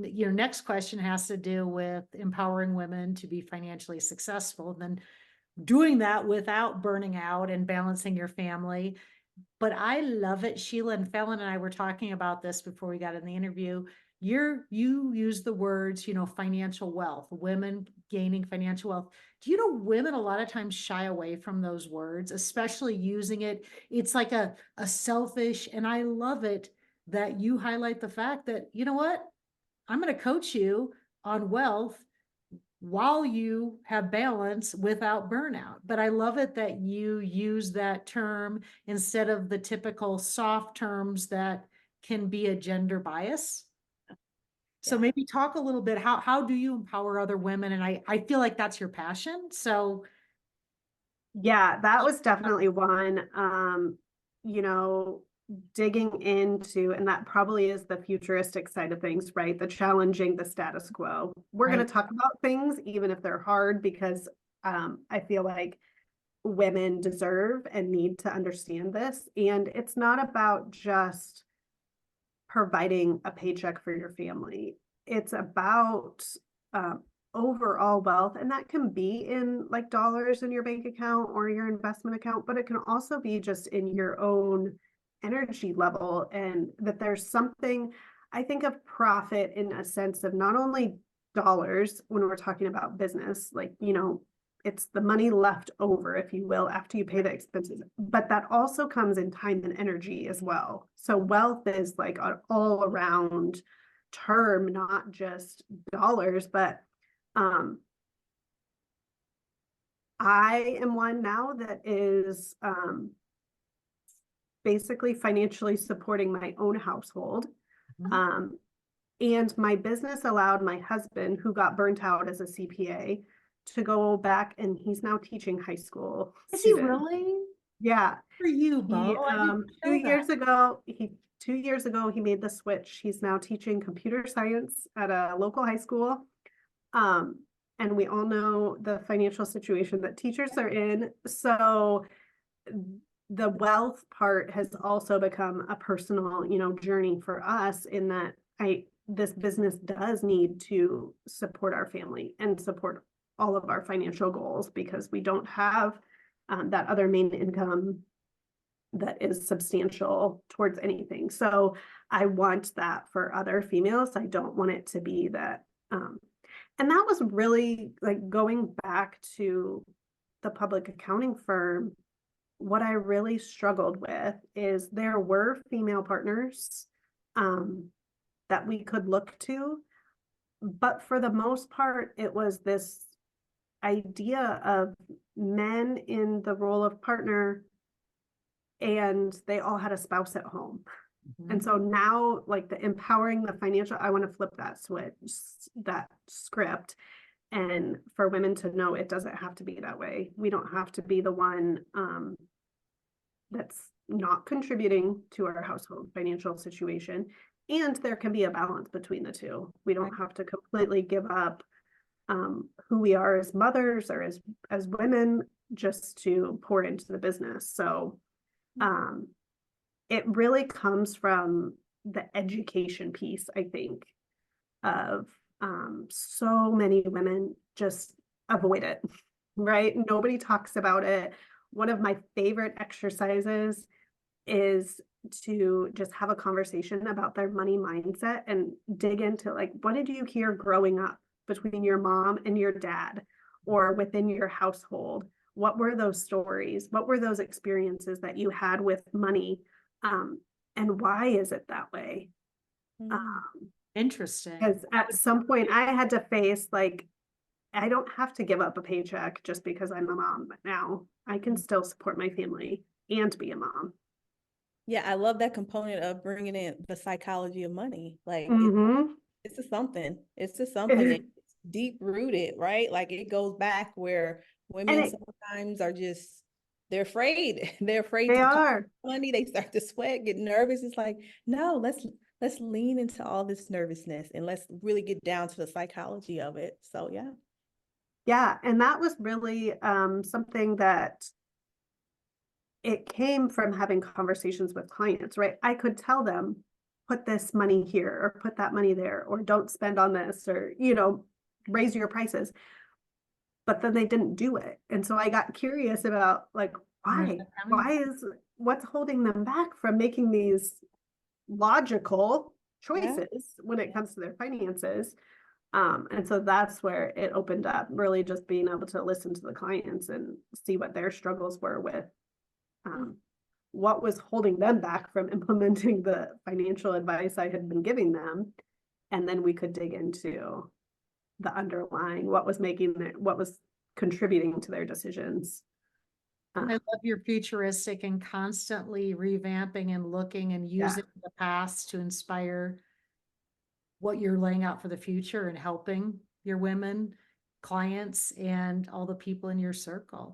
Your next question has to do with empowering women to be financially successful, and then doing that without burning out and balancing your family. But I love it. Sheila and Fallon and I were talking about this before we got in the interview. You use the words, financial wealth, women gaining financial wealth. Do you know women a lot of times shy away from those words, especially using it? It's like a selfish, and I love it that you highlight the fact that, you know what? I'm going to coach you on wealth while you have balance without burnout. But I love it that you use that term instead of the typical soft terms that can be a gender bias. So maybe talk a little bit, how do you empower other women? And I feel like that's your passion. So Yeah, that was definitely one, digging into, and that probably is the futuristic side of things, right? The challenging the status quo. We're going to talk about things, even if they're hard, because I feel like women deserve and need to understand this. And it's not about just providing a paycheck for your family. It's about overall wealth, and that can be in like dollars in your bank account or your investment account, but it can also be just in your own energy level. And that there's something, I think of profit in a sense of not only dollars when we're talking about business, like, it's the money left over, if you will, after you pay the expenses, but that also comes in time and energy as well. So wealth is like an all around term, not just dollars, but I am one now that is basically financially supporting my own household. And my business allowed my husband, who got burnt out as a CPA, to go back, and he's now teaching high school. Is he really? Yeah. For you, Bo. 2 years ago, he made the switch. He's now teaching computer science at a local high school. And we all know the financial situation that teachers are in. So the wealth part has also become a personal, journey for us, in that this business does need to support our family and support all of our financial goals, because we don't have that other main income that is substantial towards anything. So I want that for other females. I don't want it to be that. And that was really like going back to the public accounting firm. What I really struggled with is there were female partners that we could look to, but for the most part, it was this idea of men in the role of partner, and they all had a spouse at home. And so now, like, the empowering the financial, I want to flip that switch, that script, and for women to know it doesn't have to be that way. We don't have to be the one that's not contributing to our household financial situation. And there can be a balance between the two. We don't have to completely give up who we are as mothers or as women just to pour into the business. So it really comes from the education piece, I think, of so many women just avoid it, right? Nobody talks about it. One of my favorite exercises is to just have a conversation about their money mindset and dig into, like, what did you hear growing up between your mom and your dad, or within your household? What were those stories? What were those experiences that you had with money? And why is it that way? Interesting. Because at some point I had to face, like, I don't have to give up a paycheck just because I'm a mom, but now I can still support my family and be a mom. Yeah, I love that component of bringing in the psychology of money. Like, it's just something. It's just something. It's deep rooted, right? Like, it goes back where women sometimes are just, they're afraid. They're afraid to talk money. They start to sweat, get nervous. It's like, no, let's lean into all this nervousness and let's really get down to the psychology of it. So yeah. Yeah, and that was really something that it came from having conversations with clients, right? I could tell them, put this money here or put that money there, or don't spend on this, or, you know, raise your prices. But then they didn't do it. And so I got curious about like, Where's why? that coming What's holding them back from making these logical Yeah. choices when it comes to their finances? And so that's where it opened up, really just being able to listen to the clients and see what their struggles were with what was holding them back from implementing the financial advice I had been giving them. And then we could dig into the underlying, what was contributing to their decisions. I love your futuristic and constantly revamping and looking and using the past to inspire what you're laying out for the future and helping your women, clients, and all the people in your circle.